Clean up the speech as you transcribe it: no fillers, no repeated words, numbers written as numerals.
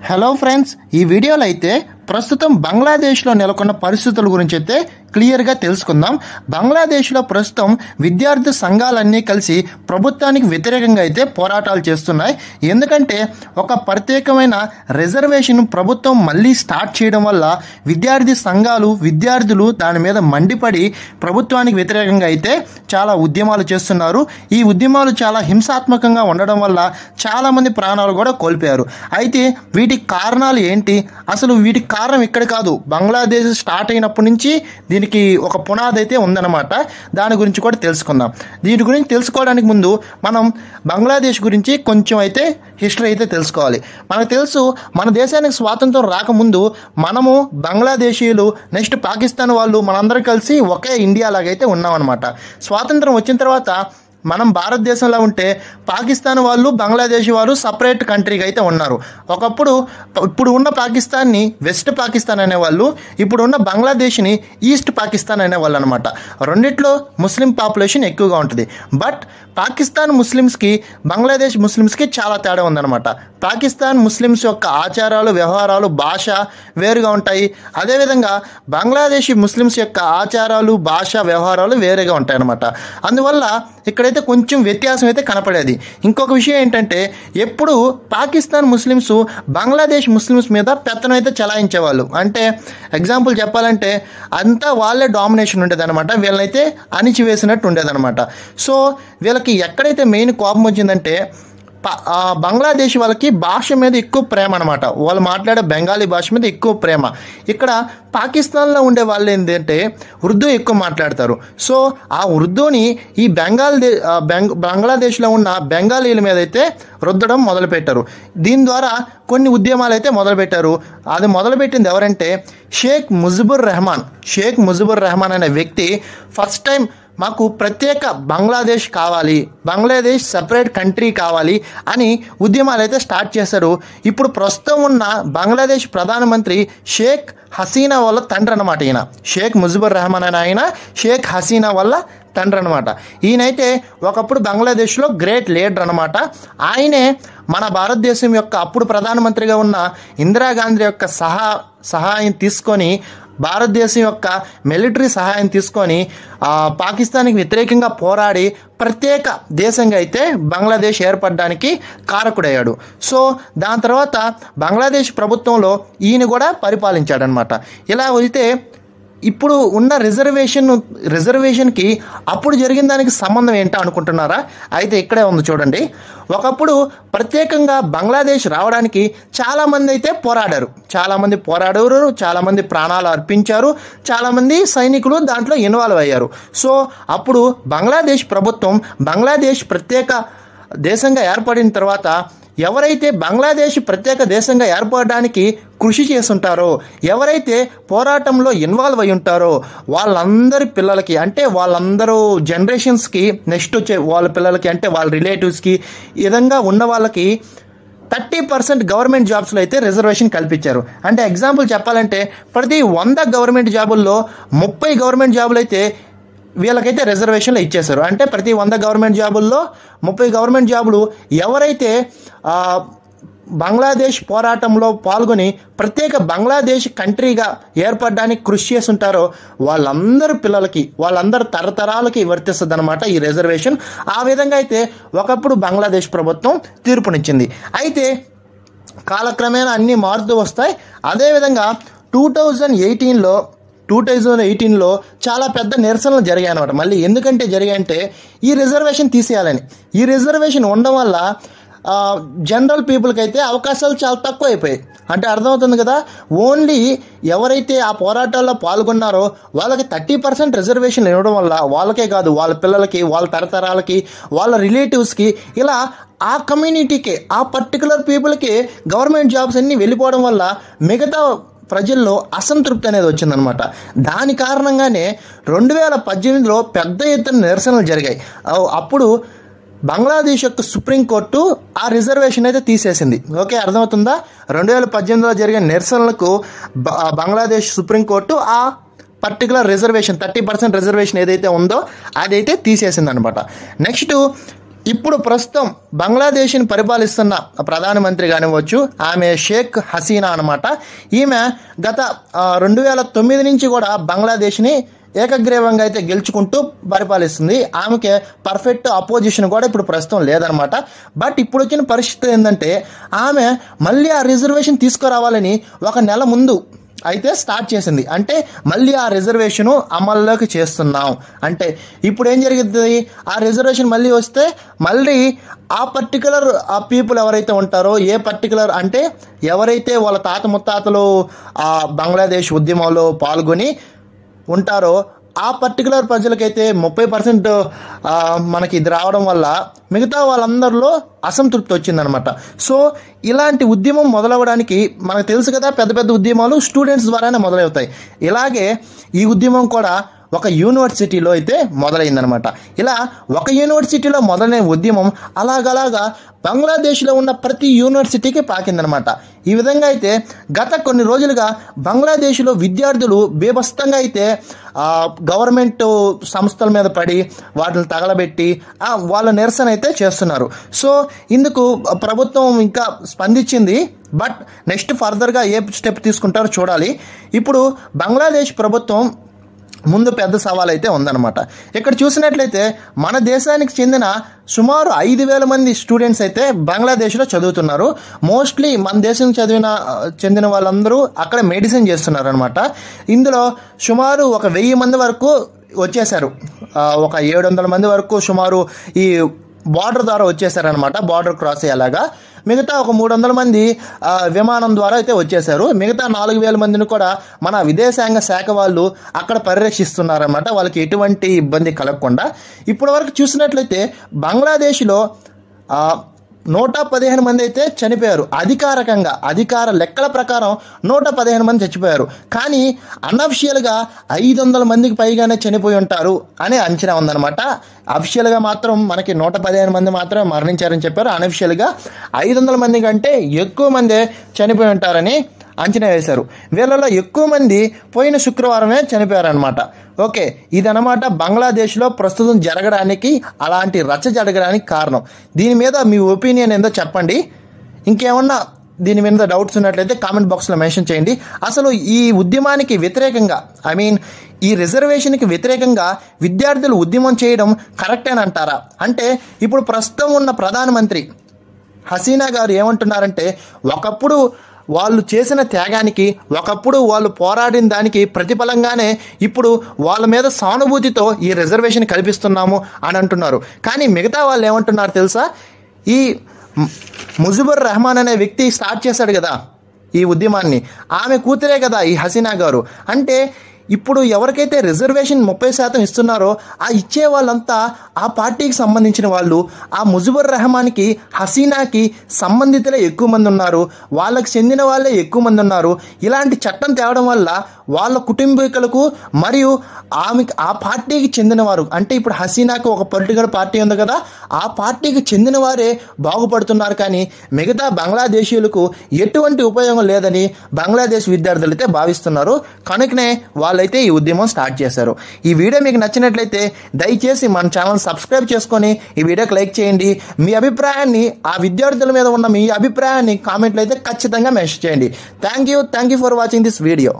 Hello friends, ఈ వీడియోలో అయితే ప్రస్తుతం బంగ్లాదేశ్లో నెలకొన్న పరిస్థితుల గురించి అయితే క్లియర్గా తెలుసుకుందాం. బంగ్లాదేశ్లో ప్రస్తుతం విద్యార్థి సంఘాలన్నీ కలిసి ప్రభుత్వానికి వ్యతిరేకంగా అయితే పోరాటాలు చేస్తున్నాయి. ఎందుకంటే ఒక ప్రత్యేకమైన రిజర్వేషన్ ప్రభుత్వం మళ్ళీ స్టార్ట్ చేయడం వల్ల విద్యార్థి సంఘాలు విద్యార్థులు దాని మీద మండిపడి ప్రభుత్వానికి వ్యతిరేకంగా అయితే చాలా ఉద్యమాలు చేస్తున్నారు. ఈ ఉద్యమాలు చాలా హింసాత్మకంగా ఉండడం వల్ల చాలామంది ప్రాణాలు కూడా కోల్పోయారు. అయితే వీటికి కారణాలు ఏంటి? అసలు వీటికి కారణం ఇక్కడ కాదు, బంగ్లాదేశ్ స్టార్ట్ అయినప్పటి నుంచి దీనికి ఒక పునాది అయితే ఉందన్నమాట. దాని గురించి కూడా తెలుసుకుందాం. దీని గురించి తెలుసుకోవడానికి ముందు మనం బంగ్లాదేశ్ గురించి కొంచెం అయితే హిస్టరీ అయితే తెలుసుకోవాలి. మనకు తెలుసు, మన దేశానికి స్వాతంత్రం రాకముందు మనము బంగ్లాదేశీయులు నెక్స్ట్ పాకిస్తాన్ వాళ్ళు మనందరం కలిసి ఒకే ఇండియా లాగైతే ఉన్నామన్నమాట. స్వాతంత్రం వచ్చిన తర్వాత మనం భారతదేశంలో ఉంటే పాకిస్తాన్ వాళ్ళు బంగ్లాదేశ్ వాళ్ళు సపరేట్ కంట్రీగా అయితే ఉన్నారు. ఒకప్పుడు ఇప్పుడు ఉన్న పాకిస్తాన్ని వెస్ట్ పాకిస్తాన్ అనేవాళ్ళు, ఇప్పుడు ఉన్న బంగ్లాదేశ్ని ఈస్ట్ పాకిస్తాన్ అనేవాళ్ళు అనమాట. రెండిట్లో ముస్లిం పాపులేషన్ ఎక్కువగా ఉంటుంది. బట్ పాకిస్తాన్ ముస్లిమ్స్కి బంగ్లాదేశ్ ముస్లిమ్స్కి చాలా తేడా ఉందన్నమాట. పాకిస్తాన్ ముస్లిమ్స్ యొక్క ఆచారాలు వ్యవహారాలు భాష వేరుగా ఉంటాయి. అదేవిధంగా బంగ్లాదేశీ ముస్లిమ్స్ యొక్క ఆచారాలు భాష వ్యవహారాలు వేరేగా ఉంటాయి అన్నమాట. అందువల్ల ఇక్కడైతే కొంచెం వ్యత్యాసం అయితే కనపడేది. ఇంకొక విషయం ఏంటంటే, ఎప్పుడు పాకిస్తాన్ ముస్లిమ్స్ బంగ్లాదేశ్ ముస్లిమ్స్ మీద పెత్తనం అయితే చలాయించేవాళ్ళు. అంటే ఎగ్జాంపుల్ చెప్పాలంటే అంతా వాళ్ళే డామినేషన్ ఉండేది అనమాట. వీళ్ళనైతే అణిచివేసినట్టు ఉండేదన్నమాట. సో వీళ్ళకి ఎక్కడైతే మెయిన్ కోపం వచ్చిందంటే బంగ్లాదేశ్ వాళ్ళకి భాష మీద ఎక్కువ ప్రేమ అనమాట. వాళ్ళు మాట్లాడే బెంగాలీ భాష మీద ఎక్కువ ప్రేమ. ఇక్కడ పాకిస్తాన్లో ఉండే వాళ్ళు ఏంటంటే ఉర్దూ ఎక్కువ మాట్లాడతారు. సో ఆ ఉర్దూని ఈ బంగ్లాదేశ్లో ఉన్న బెంగాలీల మీద అయితే రుద్దడం మొదలుపెట్టారు. దీని ద్వారా కొన్ని ఉద్యమాలు అయితే మొదలుపెట్టారు. అది మొదలుపెట్టింది ఎవరంటే షేక్ ముజిబుర్ రెహమాన్ అనే వ్యక్తి ఫస్ట్ టైం మాకు ప్రత్యేక బంగ్లాదేశ్ కావాలి, బంగ్లాదేశ్ సపరేట్ కంట్రీ కావాలి అని ఉద్యమాలు అయితే స్టార్ట్ చేశారు. ఇప్పుడు ప్రస్తుతం ఉన్న బంగ్లాదేశ్ ప్రధానమంత్రి షేక్ హసీనా వాళ్ళ తండ్రి అనమాట. ఈయన షేక్ ముజిబుర్ రెహమాన్ అని ఆయన షేక్ హసీనా వాళ్ళ తండ్రి అనమాట. ఈయనైతే ఒకప్పుడు బంగ్లాదేశ్లో గ్రేట్ లీడర్ అనమాట. ఆయనే మన భారతదేశం యొక్క అప్పుడు ప్రధానమంత్రిగా ఉన్న ఇందిరాగాంధీ యొక్క సహాయం తీసుకొని, భారతదేశం యొక్క మిలిటరీ సహాయం తీసుకొని పాకిస్తాన్కి వ్యతిరేకంగా పోరాడి ప్రత్యేక దేశంగా అయితే బంగ్లాదేశ్ ఏర్పడడానికి కారకుడయ్యాడు. సో దాని తర్వాత బంగ్లాదేశ్ ప్రభుత్వంలో ఈయన కూడా పరిపాలించాడనమాట. ఇలా అయితే ఇప్పుడు ఉన్న రిజర్వేషన్కి అప్పుడు జరిగిన దానికి సంబంధం ఏంటో అనుకుంటున్నారా? అయితే ఇక్కడే ఉంది చూడండి. ఒకప్పుడు ప్రత్యేకంగా బంగ్లాదేశ్ రావడానికి చాలామంది అయితే పోరాడారు. చాలామంది ప్రాణాలు అర్పించారు. చాలామంది సైనికులు దాంట్లో ఇన్వాల్వ్ అయ్యారు. సో అప్పుడు బంగ్లాదేశ్ ప్రభుత్వం బంగ్లాదేశ్ ప్రత్యేక దేశంగా ఏర్పడిన తర్వాత ఎవరైతే బంగ్లాదేశ్ ప్రత్యేక దేశంగా ఏర్పడడానికి కృషి చేస్తుంటారో, ఎవరైతే పోరాటంలో ఇన్వాల్వ్ అయి ఉంటారో వాళ్ళందరి పిల్లలకి, అంటే వాళ్ళందరూ జనరేషన్స్కి నెక్స్ట్ వచ్చే వాళ్ళ పిల్లలకి, అంటే వాళ్ళ రిలేటివ్స్కి, ఈ విధంగా ఉన్న వాళ్ళకి 30% గవర్నమెంట్ జాబ్స్లో అయితే రిజర్వేషన్ కల్పించారు. అంటే ఎగ్జాంపుల్ చెప్పాలంటే ప్రతి 100 గవర్నమెంట్ జాబుల్లో 30 గవర్నమెంట్ జాబులు అయితే వీళ్ళకైతే రిజర్వేషన్లు ఇచ్చేశారు. అంటే ప్రతి 100 గవర్నమెంట్ జాబుల్లో 30 గవర్నమెంట్ జాబులు ఎవరైతే బంగ్లాదేశ్ పోరాటంలో పాల్గొని ప్రత్యేక బంగ్లాదేశ్ కంట్రీగా ఏర్పడడానికి కృషి చేస్తుంటారో వాళ్ళందరి పిల్లలకి, వాళ్ళందరి తరతరాలకి వర్తిస్తుంది అనమాట ఈ రిజర్వేషన్. ఆ విధంగా అయితే ఒకప్పుడు బంగ్లాదేశ్ ప్రభుత్వం తీర్పునిచ్చింది. అయితే కాలక్రమేణా అన్నీ మారుతూ వస్తాయి. అదేవిధంగా 2018లో చాలా పెద్ద నిరసనలు జరిగాయి అనమాట. మళ్ళీ ఎందుకంటే జరిగాయంటే ఈ రిజర్వేషన్ తీసేయాలని. ఈ రిజర్వేషన్ ఉండడం వల్ల జనరల్ పీపుల్కి అయితే అవకాశాలు చాలా తక్కువ అయిపోయాయి. అంటే అర్థమవుతుంది కదా, ఓన్లీ ఎవరైతే ఆ పోరాటాల్లో పాల్గొన్నారో వాళ్ళకి 30% రిజర్వేషన్ ఇవ్వడం వల్ల వాళ్ళకే కాదు, వాళ్ళ పిల్లలకి, వాళ్ళ తరతరాలకి, వాళ్ళ రిలేటివ్స్కి, ఇలా ఆ కమ్యూనిటీకి, ఆ పర్టికులర్ పీపుల్కి గవర్నమెంట్ జాబ్స్ అన్నీ వెళ్ళిపోవడం వల్ల మిగతా ప్రజల్లో అసంతృప్తి అనేది వచ్చిందనమాట. దాని కారణంగానే 2018లో పెద్ద ఎత్తున నిరసనలు జరిగాయి. అప్పుడు బంగ్లాదేశ్ యొక్క సుప్రీంకోర్టు ఆ రిజర్వేషన్ అయితే తీసేసింది. ఓకే, అర్థమవుతుందా? 2018లో జరిగిన నిరసనలకు బంగ్లాదేశ్ సుప్రీంకోర్టు ఆ పర్టికులర్ రిజర్వేషన్ 30% రిజర్వేషన్ ఏదైతే ఉందో అదైతే తీసేసింది అనమాట. నెక్స్ట్ ఇప్పుడు ప్రస్తుతం బంగ్లాదేశ్ని పరిపాలిస్తున్న ప్రధానమంత్రి కానివ్వచ్చు, ఆమె షేక్ హసీనా అనమాట. ఈమె గత 2009 నుంచి కూడా బంగ్లాదేశ్ని ఏకగ్రీవంగా అయితే గెలుచుకుంటూ పరిపాలిస్తుంది. ఆమెకి పర్ఫెక్ట్ అపోజిషన్ కూడా ఇప్పుడు ప్రస్తుతం లేదనమాట. బట్ ఇప్పుడు వచ్చిన పరిస్థితి ఏంటంటే ఆమె మళ్ళీ ఆ రిజర్వేషన్ తీసుకురావాలని ఒక నెల ముందు అయితే స్టార్ట్ చేసింది. అంటే మళ్ళీ ఆ రిజర్వేషను అమల్లోకి చేస్తున్నాం అంటే ఇప్పుడు ఏం జరుగుతుంది, ఆ రిజర్వేషన్ మళ్ళీ వస్తే మళ్ళీ ఆ పర్టికులర్ ఆ పీపుల్ ఎవరైతే ఉంటారో, ఏ పర్టికులర్ అంటే ఎవరైతే వాళ్ళ తాత ముత్తాతలు ఆ బంగ్లాదేశ్ ఉద్యమంలో పాల్గొని ఉంటారో ఆ పర్టికులర్ ప్రజలకైతే 30% మనకి ఇది రావడం వల్ల మిగతా వాళ్ళందరిలో అసంతృప్తి వచ్చిందనమాట. సో ఇలాంటి ఉద్యమం మొదలవ్వడానికి మనకు తెలుసు కదా, పెద్ద పెద్ద ఉద్యమాలు స్టూడెంట్స్ ద్వారానే మొదలవుతాయి. ఇలాగే ఈ ఉద్యమం కూడా ఒక యూనివర్సిటీలో అయితే మొదలైందనమాట. ఇలా ఒక యూనివర్సిటీలో మొదలైన ఉద్యమం అలాగలాగా బంగ్లాదేశ్లో ఉన్న ప్రతి యూనివర్సిటీకి పాకిందనమాట. ఈ విధంగా అయితే గత కొన్ని రోజులుగా బంగ్లాదేశ్లో విద్యార్థులు బీభత్సంగా అయితే గవర్నమెంట్ సంస్థల మీద పడి వాటిని తగలబెట్టి వాళ్ళ నిరసన అయితే చేస్తున్నారు. సో ఇందుకు ప్రభుత్వం ఇంకా స్పందించింది. బట్ నెక్స్ట్ ఫర్దర్గా ఏ స్టెప్ తీసుకుంటారో చూడాలి. ఇప్పుడు బంగ్లాదేశ్ ప్రభుత్వం ముందు పెద్ద సవాల్ అయితే ఉందన్నమాట. ఇక్కడ చూసినట్లయితే మన దేశానికి చెందిన సుమారు 5,000 మంది స్టూడెంట్స్ అయితే బంగ్లాదేశ్లో చదువుతున్నారు. మోస్ట్లీ మన దేశం చెందిన వాళ్ళందరూ అక్కడ మెడిసిన్ చేస్తున్నారు అనమాట. ఇందులో సుమారు 1,000 మంది వరకు వచ్చేసారు. 700 మంది వరకు సుమారు ఈ బార్డర్ ద్వారా వచ్చేసారనమాట, బార్డర్ క్రాస్ అయ్యేలాగా. మిగతా 300 మంది విమానం ద్వారా అయితే వచ్చేసారు. మిగతా 4,000 మందిని కూడా మన విదేశాంగ శాఖ వాళ్ళు అక్కడ పరిరక్షిస్తున్నారన్నమాట, వాళ్ళకి ఎటువంటి ఇబ్బంది కలగకుండా. ఇప్పటి వరకు చూసినట్లయితే బంగ్లాదేశ్లో 115 మంది అయితే చనిపోయారు. అధికార లెక్కల ప్రకారం 115 మంది చచ్చిపోయారు. కానీ అన్అఫిషియల్గా 500 మందికి పైగానే చనిపోయి ఉంటారు అనే అంచనా ఉందన్నమాట. అఫిషియల్గా మాత్రం మనకి 115 మంది మాత్రమే మరణించారని చెప్పారు. అన్అఫిషియల్గా 500 మంది కంటే ఎక్కువ మందే చనిపోయి ఉంటారని అంచనా వేశారు. వీళ్ళలో ఎక్కువ మంది పోయిన శుక్రవారమే చనిపోయారనమాట. ఓకే, ఇదనమాట బంగ్లాదేశ్లో ప్రస్తుతం జరగడానికి, అలాంటి రచ్చ జరగడానికి కారణం. దీని మీద మీ ఒపీనియన్ ఏందో చెప్పండి. ఇంకేమన్నా దీని మీద డౌట్స్ ఉన్నట్లయితే కామెంట్ బాక్స్లో మెన్షన్ చేయండి. అసలు ఈ ఉద్యమానికి వ్యతిరేకంగా, ఈ రిజర్వేషన్కి వ్యతిరేకంగా విద్యార్థులు ఉద్యమం చేయడం కరెక్టేనంటారా? అంటే ఇప్పుడు ప్రస్తుతం ఉన్న ప్రధానమంత్రి హసీనా గారు ఏమంటున్నారంటే, ఒకప్పుడు వాళ్ళు చేసిన త్యాగానికి, ఒకప్పుడు వాళ్ళు పోరాడిన దానికి ప్రతిఫలంగానే ఇప్పుడు వాళ్ళ మీద సానుభూతితో ఈ రిజర్వేషన్ కల్పిస్తున్నాము అని అంటున్నారు. కానీ మిగతా వాళ్ళు ఏమంటున్నారు తెలుసా? ఈ ముజిబుర్ రెహమాన్ అనే వ్యక్తి స్టార్ట్ చేశాడు కదా ఈ ఉద్యమాన్ని, ఆమె కూతురే కదా ఈ హసీనా గారు. అంటే ఇప్పుడు ఎవరికైతే రిజర్వేషన్ 30% ఇస్తున్నారో ఆ ఇచ్చే వాళ్ళంతా ఆ పార్టీకి సంబంధించిన వాళ్ళు. ఆ ముజిబుర్ రెహమాన్కి, హసీనాకి సంబంధితులే ఎక్కువ మంది ఉన్నారు, వాళ్ళకి చెందిన వాళ్ళే ఎక్కువ మంది ఉన్నారు. ఇలాంటి చట్టం తేవడం వల్ల వాళ్ళ కుటుంబీకులకు మరియు ఆ పార్టీకి చెందినవారు, అంటే ఇప్పుడు హసీనాకు ఒక పొలిటికల్ పార్టీ ఉంది కదా, ఆ పార్టీకి చెందిన వారే బాగుపడుతున్నారు. కానీ మిగతా బంగ్లాదేశీయులకు ఎటువంటి ఉపయోగం లేదని బంగ్లాదేశ్ విద్యార్థులు అయితే భావిస్తున్నారు. కనుకనే వాళ్ళైతే ఈ ఉద్యమం స్టార్ట్ చేశారు. ఈ వీడియో మీకు నచ్చినట్లయితే దయచేసి మన ఛానల్ సబ్స్క్రైబ్ చేసుకొని ఈ వీడియోకి లైక్ చేయండి. మీ అభిప్రాయాన్ని, ఆ విద్యార్థుల మీద ఉన్న మీ అభిప్రాయాన్ని కామెంట్లో అయితే ఖచ్చితంగా మెన్షన్ చేయండి. Thank you for watching this video.